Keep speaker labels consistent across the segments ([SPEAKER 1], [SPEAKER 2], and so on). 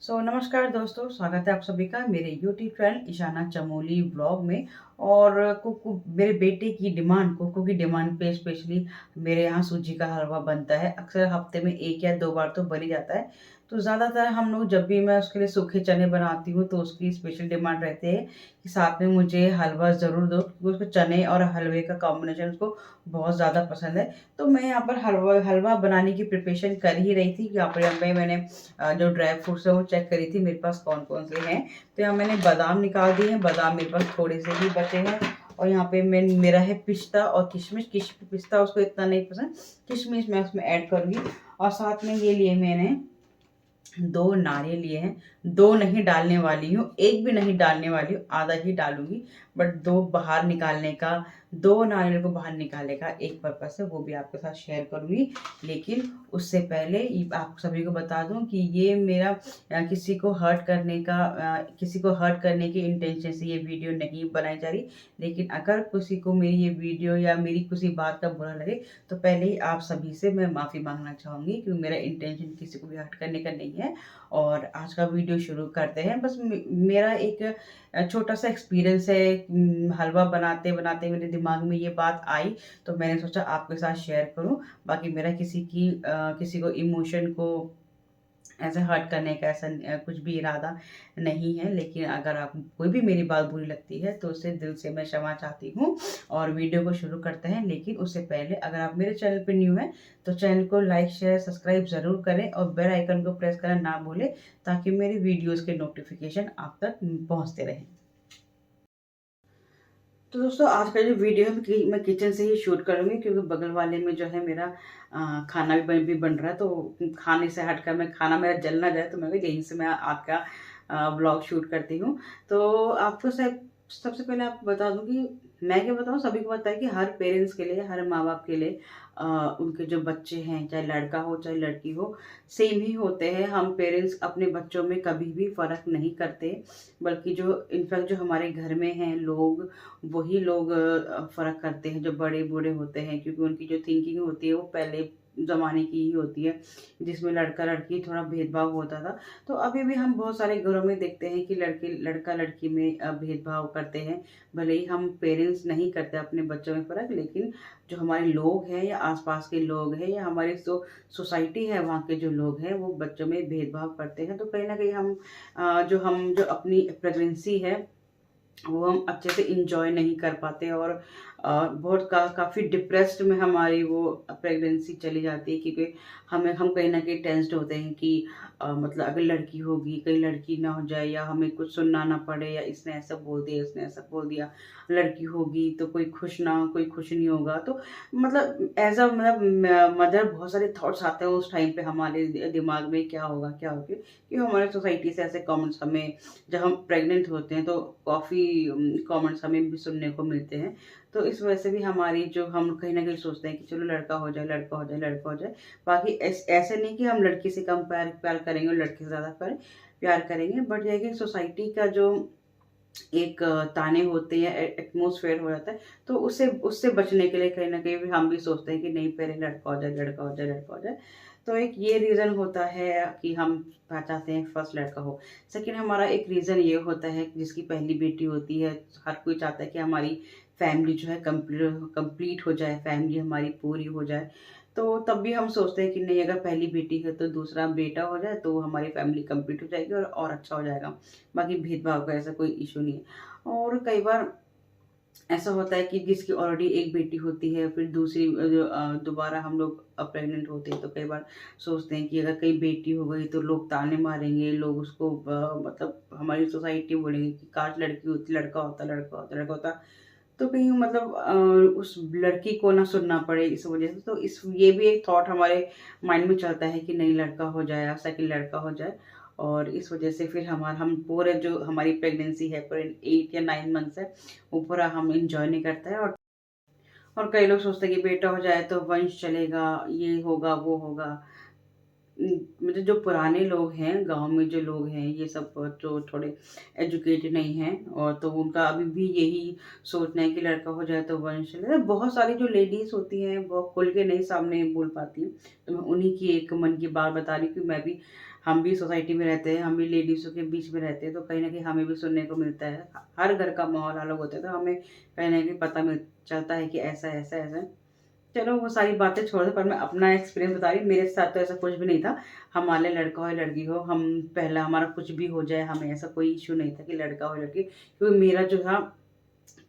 [SPEAKER 1] नमस्कार दोस्तों, स्वागत है आप सभी का मेरे YouTube channel Ishana Chamoli vlog में। और मेरे बेटे की डिमांड, कुकू की डिमांड पे स्पेशली मेरे यहाँ सूजी का हलवा बनता है। अक्सर हफ्ते में 1 या 2 बार तो बन ही जाता है। तो ज़्यादातर हम लोग, जब भी मैं उसके लिए सूखे चने बनाती हूँ तो उसकी स्पेशल डिमांड रहती है कि साथ में मुझे हलवा ज़रूर दो, क्योंकि उसको चने और हलवे का कॉम्बिनेशन उसको बहुत ज़्यादा पसंद है। तो मैं यहाँ पर हलवा हलवा बनाने की प्रिपरेशन कर ही रही थी। यहाँ पर मैंने जो ड्राई फ्रूट्स है वो चेक करी थी मेरे पास कौन-कौन से हैं। तो यहाँ मैंने बादाम निकाल दिए हैं, बादाम मेरे पास थोड़े से ही बचे हैं। और यहाँ पे मेरा है पिस्ता और किशमिश। पिस्ता उसको इतना नहीं पसंद, किशमिश मैं उसमें ऐड करूँगी। और साथ में ये लिए मैंने 2 नारियल लिए हैं। 2 नहीं डालने वाली हूँ, 1 भी नहीं डालने वाली हूँ, आधा ही डालूँगी। बट 2 बाहर निकालने का, 2 नारियल को बाहर निकालने का एक पर्पस है, वो भी आपके साथ शेयर करूँगी। लेकिन उससे पहले आप सभी को बता दूँ कि ये मेरा किसी को हर्ट करने की इंटेंशन से ये वीडियो नहीं बनाई जा रही। लेकिन अगर किसी को मेरी ये वीडियो या मेरी किसी बात का बुरा लगे, तो पहले ही आप सभी से मैं माफ़ी माँगना चाहूँगी, क्योंकि मेरा इंटेंशन किसी को भी हर्ट करने का नहीं है। और आज का वीडियो शुरू करते हैं। बस मेरा एक छोटा-सा एक्सपीरियंस है। हलवा बनाते-बनाते मेरे दिमाग में ये बात आई, तो मैंने सोचा आपके साथ शेयर करूँ। बाकी मेरा किसी को इमोशन को ऐसे हर्ट करने का कुछ भी इरादा नहीं है। लेकिन अगर आप कोई भी मेरी बात बुरी लगती है तो उससे दिल से मैं क्षमा चाहती हूँ। और वीडियो को शुरू करते हैं। लेकिन उससे पहले अगर आप मेरे चैनल पे न्यू हैं तो चैनल को लाइक, शेयर, सब्सक्राइब ज़रूर करें और बेल आइकन को प्रेस करना ना भूलें, ताकि मेरी वीडियोज़ के नोटिफ़िकेशन आप तक पहुँचते रहें। तो दोस्तों, आज का जो वीडियो है मैं किचन से ही शूट करूँगी, क्योंकि बगल वाले में जो है मेरा खाना भी बन रहा है। तो खाने से हटकर मैं, खाना मेरा जल ना जाए, तो मैं यहीं से मैं आपका व्लॉग शूट करती हूँ। तो आपको सबसे पहले आपको बता दूँ कि मैं क्या बताऊँ, सभी को पता है कि हर पेरेंट्स के लिए, हर माँ-बाप के लिए उनके जो बच्चे हैं, चाहे लड़का हो चाहे लड़की हो, सेम ही होते हैं। हम पेरेंट्स अपने बच्चों में कभी भी फ़र्क नहीं करते, बल्कि जो इनफैक्ट जो हमारे घर में हैं लोग, वही लोग फ़र्क करते हैं, जो बड़े-बूढ़े होते हैं, क्योंकि उनकी जो थिंकिंग होती है वो पहले ज़माने की ही होती है, जिसमें लड़का-लड़की थोड़ा भेदभाव होता था। तो अभी भी हम बहुत सारे घरों में देखते हैं कि लड़का-लड़की में भेदभाव करते हैं। भले ही हम पेरेंट्स नहीं करते अपने बच्चों में फ़र्क, लेकिन जो हमारे लोग हैं या आस-पास के लोग हैं या हमारी जो सोसाइटी है, वहाँ के जो लोग हैं, वो बच्चों में भेदभाव करते हैं। तो कहीं न कहीं जो अपनी प्रेगनेंसी है वो हम अच्छे से एन्जॉय नहीं कर पाते। और बहुत काफ़ी डिप्रेस्ड में हमारी वो प्रेगनेंसी चली जाती है, क्योंकि हम कहीं न कहीं टेंस्ड होते हैं कि मतलब अगर लड़की होगी, कहीं लड़की ना हो जाए या हमें कुछ सुनना ना पड़े, या इसने ऐसा बोल दिया, इसने ऐसा बोल दिया। लड़की होगी तो कोई खुश नहीं होगा। तो मतलब एज़ अ मतलब मदर बहुत सारे थॉट्स आते हैं उस टाइम पे हमारे दिमाग में, क्या होगा, क्या होगा? क्योंकि हमारे सोसाइटी से ऐसे कमेंट्स हमें, जब हम प्रेग्नेंट होते हैं तो काफ़ी कमेंट्स हमें भी सुनने को मिलते हैं। तो इस वजह से भी हमारी जो, हम कहीं न कहीं सोचते हैं कि चलो लड़का हो जाए, लड़का हो जाए, लड़का हो जाए। बाकी ऐसे नहीं कि हम लड़की से कम प्यार प्यार करेंगे और लड़के से ज़्यादा प्यार करेंगे। बट ये है कि सोसाइटी का जो एक ताने होते हैं, एटमॉस्फेयर हो जाता है, तो उससे उससे बचने के लिए कहीं न कहीं भी हम भी सोचते हैं कि नहीं, पहले लड़का हो जाए, लड़का हो जाए, लड़का हो जाए। तो एक ये रीज़न होता है कि हम चाहते हैं फर्स्ट लड़का हो। सेकंड, हमारा एक रीज़न ये होता है कि जिसकी पहली बेटी होती है, हर कोई चाहता है कि हमारी फैमिली जो है कंप्लीट हो जाए, फैमिली हमारी पूरी हो जाए। तो तब भी हम सोचते हैं कि नहीं, अगर पहली बेटी है तो दूसरा बेटा हो जाए तो हमारी फैमिली कंप्लीट हो जाएगी और अच्छा हो जाएगा। बाकी भेदभाव का ऐसा कोई इश्यू नहीं है। और कई बार ऐसा होता है कि जिसकी ऑलरेडी एक बेटी होती है, फिर दोबारा हम लोग प्रेग्नेंट होते हैं, तो कई बार सोचते हैं कि अगर कहीं बेटी हो गई तो लोग ताने मारेंगे, लोग उसको मतलब हमारी सोसाइटी बोलेंगे कि काश लड़की होती, लड़का होता, लड़का होता, लड़का होता। तो कहीं मतलब उस लड़की को ना सुनना पड़े इस वजह से। तो इस ये भी एक थॉट हमारे माइंड में चलता है कि नहीं, लड़का हो जाए या सेकंड लड़का हो जाए। और इस वजह से फिर हम पूरे, जो हमारी प्रेगनेंसी है, पूरे 8 या 9 मंथ्स है, वो पूरा हम एन्जॉय नहीं करते हैं। और कई लोग सोचते हैं कि बेटा हो जाए तो वंश चलेगा, ये होगा, वो होगा। मतलब जो पुराने लोग हैं, गाँव में जो लोग हैं, ये सब जो थोड़े एजुकेटेड नहीं हैं, और तो उनका अभी भी यही सोचना है कि लड़का हो जाए तो वंश चले। बहुत सारी जो लेडीज़ होती हैं, वो खुल के नहीं सामने बोल पाती हैं। तो मैं उन्हीं की एक मन की बात बता रही हूँ कि मैं भी हम भी सोसाइटी में रहते हैं, हम भी लेडीज़ों के बीच में रहते हैं, तो कहीं न कहीं हमें भी सुनने को मिलता है। हर घर का माहौल अलग होता है, तो हमें कहीं न कहीं पता मिल चलता है कि ऐसा, ऐसा, ऐसा है। चलो वो सारी बातें छोड़ दो, पर मैं अपना एक्सपीरियंस बता रही हूँ। मेरे साथ तो ऐसा कुछ भी नहीं था। हमारे लड़का हो या लड़की हो, हम पहला हमारा कुछ भी हो जाए, हमें ऐसा कोई इश्यू नहीं था कि लड़का हो या लड़की। क्योंकि मेरा जो था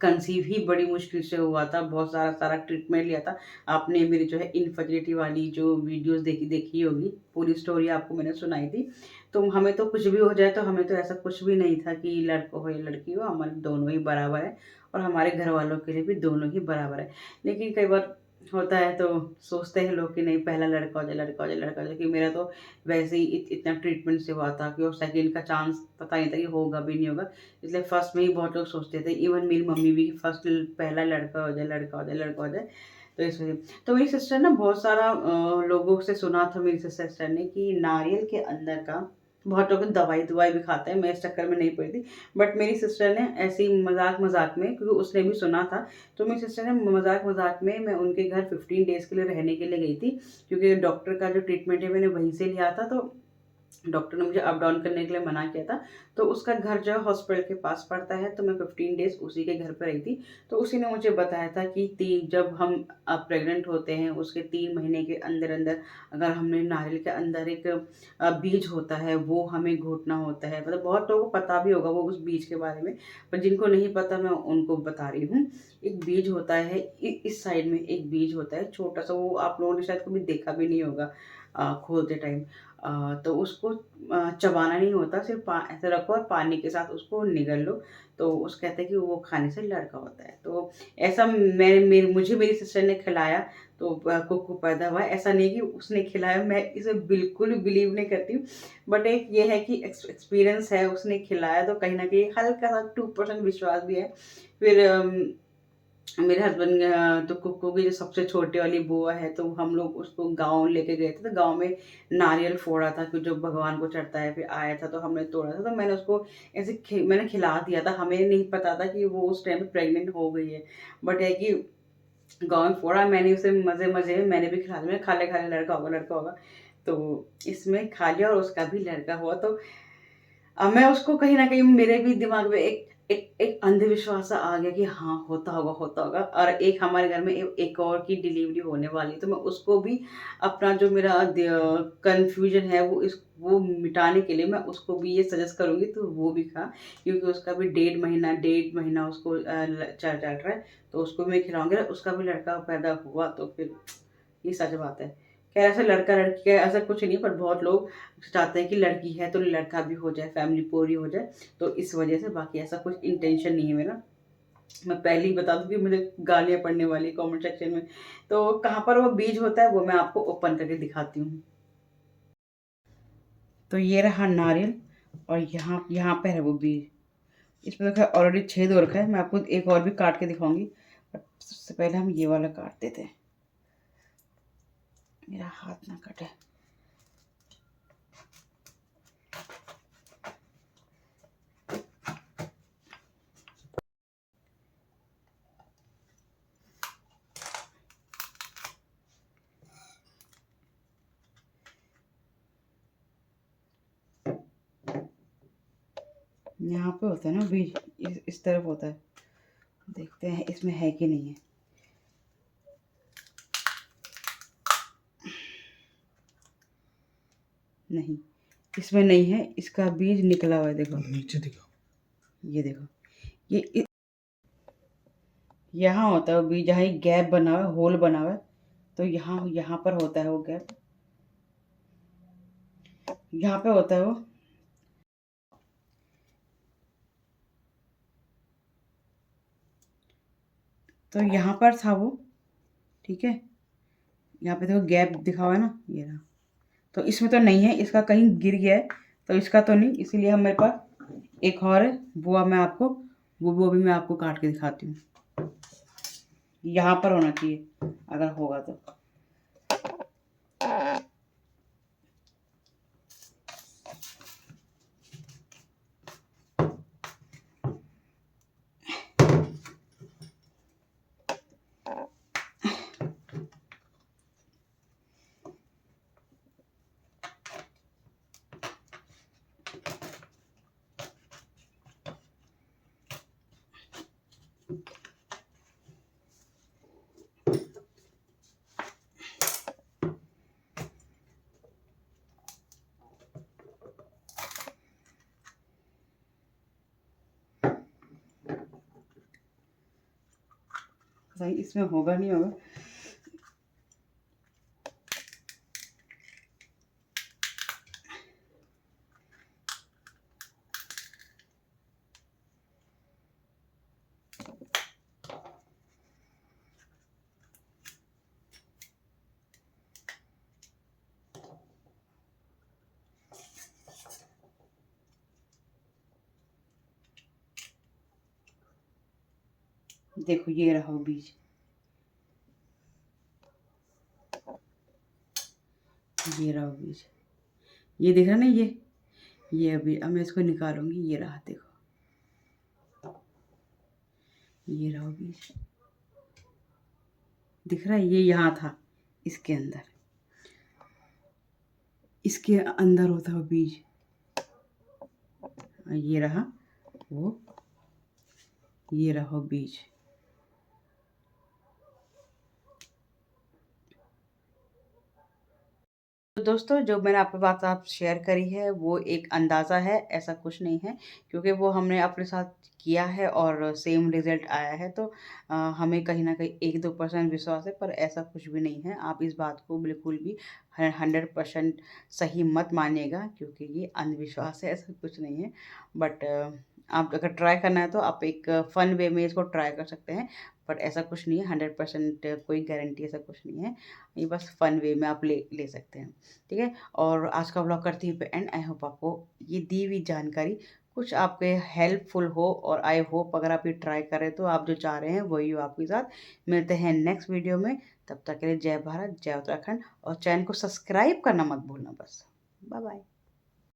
[SPEAKER 1] कंसीव ही बड़ी मुश्किल से हुआ था, बहुत सारा सारा ट्रीटमेंट लिया था। आपने मेरी जो है इनफर्टिलिटी वाली जो वीडियोज़ देखी देखी होगी, पूरी स्टोरी आपको मैंने सुनाई थी। तो हमें तो कुछ भी हो जाए, तो हमें तो ऐसा कुछ भी नहीं था कि लड़का हो या लड़की हो, हमारे दोनों ही बराबर है और हमारे घरवालों के लिए भी दोनों ही बराबर है। लेकिन कई बार होता है तो सोचते हैं लोग कि नहीं, पहला लड़का हो जाए, लड़का हो जाए, लड़का हो जाए। कि मेरा तो वैसे ही इतना ट्रीटमेंट से हुआ था कि और सेकंड का चांस पता नहीं था कि होगा भी नहीं होगा। इसलिए फर्स्ट में ही बहुत लोग सोचते थे, इवन मेरी मम्मी भी, फर्स्ट पहला लड़का हो जाए, लड़का हो जाए, लड़का हो जाए। तो इस वजह तो मेरी सिस्टर ने बहुत सारा लोगों से सुना था, मेरी सिस्टर ने, कि नारियल के अंदर का बहुत लोग दवाई भी खाते हैं। मैं इस चक्कर में नहीं पड़ी थी। बट मेरी सिस्टर ने ऐसे ही मजाक मजाक में, क्योंकि उसने भी सुना था, तो मेरी सिस्टर ने मजाक मजाक में, मैं उनके घर 15 डेज़ के लिए रहने के लिए गई थी। क्योंकि डॉक्टर का जो ट्रीटमेंट है मैंने वहीं से लिया था, तो डॉक्टर ने मुझे अप डाउन करने के लिए मना किया था। तो उसका घर जो है हॉस्पिटल के पास पड़ता है, तो मैं 15 डेज़ उसी के घर पे रही थी। तो उसी ने मुझे बताया था कि ती जब हम प्रेग्नेंट होते हैं, उसके 3 महीने के अंदर-अंदर अगर हमने नारियल के अंदर एक बीज होता है, वो हमें घोटना होता है। मतलब बहुत लोगों को पता भी होगा वो उस बीज के बारे में, पर जिनको नहीं पता मैं उनको बता रही हूँ। एक बीज होता है, इस साइड में एक बीज होता है छोटा-सा, वो आप लोगों ने शायद कभी देखा भी नहीं होगा खोलते टाइम। तो उसको चबाना नहीं होता, सिर्फ़ ऐसे रखो और पानी के साथ उसको निगल लो, तो उस कहते हैं कि वो खाने से लड़का होता है। तो ऐसा मुझे मेरी सिस्टर ने खिलाया, तो कुक्कू पैदा हुआ। ऐसा नहीं कि उसने खिलाया, मैं इसे बिल्कुल भी बिलीव नहीं करती हूँ। बट एक ये है कि एक्सपीरियंस है, उसने खिलाया, तो कहीं न कहीं हल्का-सा 2% विश्वास भी है। फिर मेरे हस्बैंड तो कुक्कू की जो सबसे छोटी वाली बुआ है, तो हम लोग उसको गाँव लेके गए थे, तो गाँव में नारियल फोड़ा था कि जो भगवान को चढ़ता है, फिर आया था तो हमने तोड़ा था, तो मैंने उसको ऐसे मैंने खिला दिया था। हमें नहीं पता था कि वो उस टाइम पे प्रेग्नेंट हो गई है। बट है कि गाँव में फोड़ा, मैंने उसे मज़े-मज़े में मैंने भी खिला दिया। मैंने खा ले लड़का होगा, लड़का होगा। तो इसमें खा लिया और उसका भी लड़का हुआ। तो मैं उसको कहीं न कहीं मेरे भी दिमाग में एक अंधविश्वास सा आ गया कि हाँ, होता होगा। और एक हमारे घर में एक और की डिलीवरी होने वाली है, तो मैं उसको भी अपना जो मेरा कन्फ्यूज़न है वो मिटाने के लिए मैं उसको भी ये सजेस्ट करूँगी, तो वो भी खा। क्योंकि उसका भी डेढ़ महीना उसको ल चल चल रहा है, तो उसको भी मैं खिलाऊँगी। उसका भी लड़का पैदा हुआ तो फिर ये सच बात है। खैर ऐसा लड़का-लड़की का ऐसा कुछ नहीं, पर बहुत लोग चाहते हैं कि लड़की है तो लड़का भी हो जाए, फैमिली पूरी हो जाए, तो इस वजह से। बाकी ऐसा कुछ इंटेंशन नहीं है मेरा। मैं पहले ही बता दूँ कि मुझे गालियाँ पड़ने वाली है कमेंट सेक्शन में। तो कहाँ पर वो बीज होता है वो मैं आपको ओपन करके दिखाती हूँ। तो ये रहा नारियल और यहाँ यहाँ पे है वो बीज। इसमें देखो ऑलरेडी छेद हो रखा है, मैं आपको एक और भी काट के दिखाऊँगी। बट सबसे पहले हम ये वाला काट देते हैं, मेरा हाथ ना कटे। यहाँ पे होता है ना बीज, इस तरफ होता है। देखते हैं इसमें है कि नहीं है। नहीं, इसमें नहीं है, इसका बीज निकला हुआ है, देखो नीचे दिखाओ। ये देखो, ये यहाँ होता है वो बीज, जहाँ एक गैप बना हुआ है, होल बना हुआ है, तो यहाँ यहाँ पर होता है वो गैप, यहाँ पे होता है वो। तो यहाँ पर था वो, ठीक है। यहाँ पे देखो गैप दिखा हुआ है ना, ये रहा। तो इसमें तो नहीं है, इसका कहीं गिर गया है, तो इसका तो नहीं। इसीलिए हम मेरे पास एक और है, वो भी मैं आपको काट के दिखाती हूँ। यहाँ पर होना चाहिए अगर होगा तो। पता नहीं इसमें होगा नहीं होगा। देखो ये रहा वो बीज, ये रहा वो बीज, ये दिख रहा ना, ये अभी अब मैं इसको निकालूंगी। ये रहा, देखो ये रहा वो बीज, दिख रहा है, ये यहाँ था, इसके अंदर, इसके अंदर होता है बीज। ये रहा वो, ये रहा बीज। तो दोस्तों, जो मैंने आपके बात आप शेयर करी है वो एक अंदाज़ा है, ऐसा कुछ नहीं है, क्योंकि वो हमने अपने साथ किया है और सेम रिज़ल्ट आया है। तो हमें कहीं न कहीं 1-2% विश्वास है, पर ऐसा कुछ भी नहीं है। आप इस बात को बिल्कुल भी 100% सही मत मानिएगा, क्योंकि ये अंधविश्वास है, ऐसा कुछ नहीं है। बट आप अगर ट्राई करना है तो आप एक फ़न वे में इसको ट्राई कर सकते हैं, बट ऐसा कुछ नहीं है, 100% कोई गारंटी ऐसा कुछ नहीं है। ये बस फ़न वे में आप ले ले सकते हैं, ठीक है? और आज का व्लॉग करती हूँ पे एंड। आई होप आपको ये दी हुई जानकारी कुछ आपके हेल्पफुल हो, और आई होप अगर आप ये ट्राई करें तो आप जो चाह रहे हैं वही हो आपके साथ। मिलते हैं नेक्स्ट वीडियो में, तब तक के लिए जय भारत, जय उत्तराखंड, और चैनल को सब्सक्राइब करना मत भूलना बस। Bye bye.